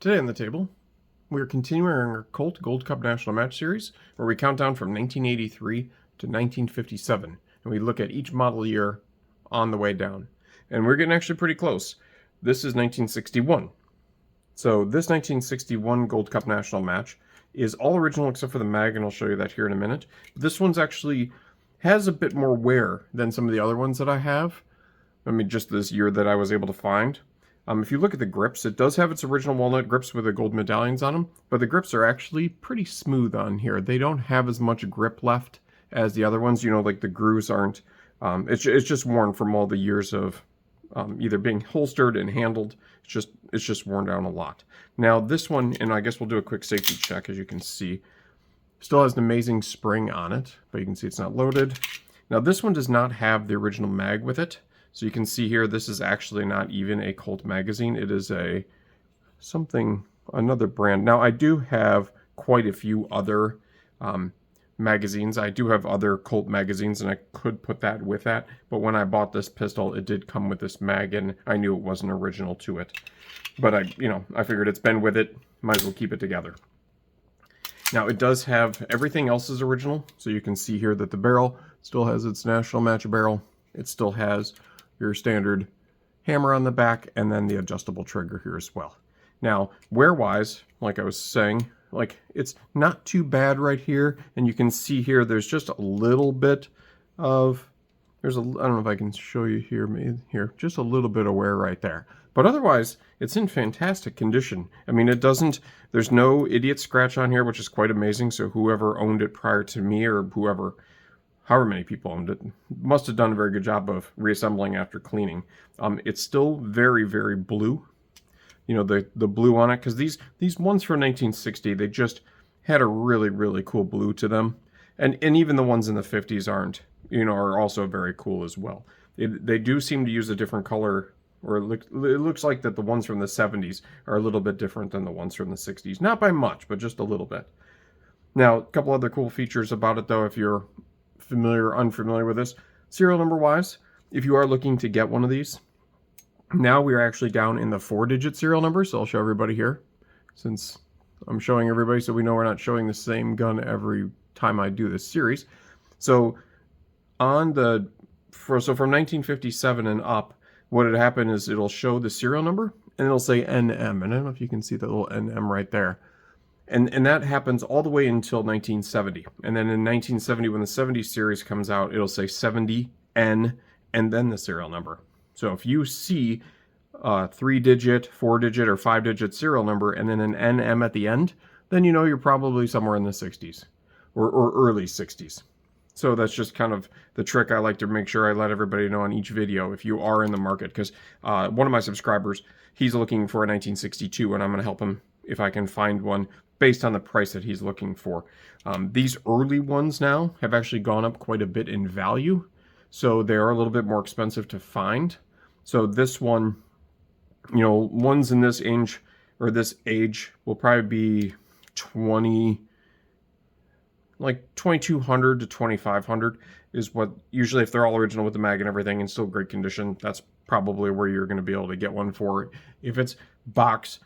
Today on the table, we are continuing our Colt Gold Cup National Match Series, where we count down from 1983 to 1957, and we look at each model year on the way down. And we're getting actually pretty close. This is 1961. So this 1961 Gold Cup National Match is all original except for the mag, and I'll show you that here in a minute. This one's actually has a bit more wear than some of the other ones that I have. I mean, just this year that I was able to find. If you look at the grips, it does have its original walnut grips with the gold medallions on them, but the grips are actually pretty smooth on here. They don't have as much grip left as the other ones. You know, like the grooves aren't. It's just worn from all the years of either being holstered and handled. It's just worn down a lot. Now this one, and I guess we'll do a quick safety check, as you can see, still has an amazing spring on it, but you can see it's not loaded. Now this one does not have the original mag with it. So you can see here, this is actually not even a Colt magazine. It is another brand. Now I do have quite a few other magazines. I do have other Colt magazines, and I could put that with that. But when I bought this pistol, it did come with this mag, and I knew it wasn't original to it. But I figured it's been with it, might as well keep it together. Now it does have everything else is original. So you can see here that the barrel still has its national match barrel. It still has your standard hammer on the back, and then the adjustable trigger here as well. Now, wear-wise, like I was saying, like it's not too bad right here, and you can see here there's just a little bit of, I don't know if I can show you here, maybe here, just a little bit of wear right there. But otherwise, it's in fantastic condition. I mean, there's no idiot scratch on here, which is quite amazing, so whoever owned it prior to me, or however many people owned it, must have done a very good job of reassembling after cleaning. It's still very, very blue. You know, the blue on it, because these ones from 1960, they just had a really, really cool blue to them. And even the ones in the 50s are also very cool as well. They do seem to use a different color, or it looks like that the ones from the 70s are a little bit different than the ones from the 60s. Not by much, but just a little bit. Now, a couple other cool features about it, though, if you're familiar or unfamiliar with this, serial number wise, if you are looking to get one of these, now we are actually down in the 4-digit serial number. So I'll show everybody here, since I'm showing everybody so we know we're not showing the same gun every time I do this series. So from 1957 and up, what had happened is it'll show the serial number and it'll say NM, and I don't know if you can see that little NM right there. And that happens all the way until 1970. And then in 1970, when the 70 series comes out, it'll say 70N and then the serial number. So if you see a 3-digit, 4-digit, or 5-digit serial number and then an NM at the end, then you know you're probably somewhere in the 60s or early 60s. So that's just kind of the trick I like to make sure I let everybody know on each video if you are in the market. Because one of my subscribers, he's looking for a 1962, and I'm going to help him if I can find one based on the price that he's looking for. These early ones now have actually gone up quite a bit in value, so they are a little bit more expensive to find. So this one, ones in this age will probably be like 2200 to 2500 is what usually, if they're all original with the mag and everything and still great condition, that's probably where you're going to be able to get one for. If it's box,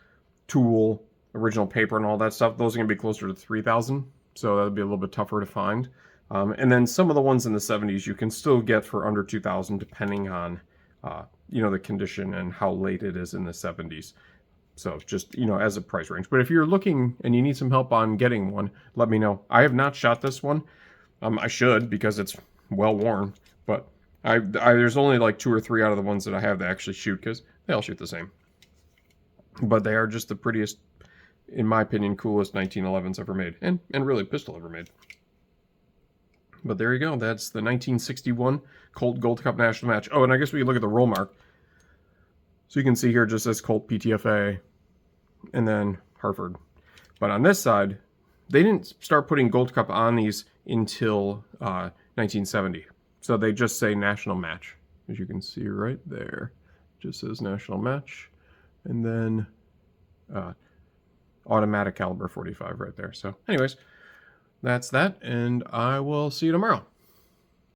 tool, original paper and all that stuff, those are going to be closer to 3,000, so that'll be a little bit tougher to find. And then some of the ones in the 70s you can still get for under 2,000, depending on the condition and how late it is in the 70s. So just as a price range. But if you're looking and you need some help on getting one, let me know. I have not shot this one. I should, because it's well worn, but there's only like 2 or 3 out of the ones that I have that actually shoot, because they all shoot the same. But they are just the prettiest, in my opinion, coolest 1911s ever made, and really pistol ever made. But there you go. That's the 1961 Colt Gold Cup National Match. Oh, and I guess we can look at the roll mark. So you can see here just says Colt PTFA and then Hartford. But on this side, they didn't start putting Gold Cup on these until 1970. So they just say National Match, as you can see right there. It just says National Match. And then automatic caliber 45 right there. So anyways, that's that, and I will see you tomorrow.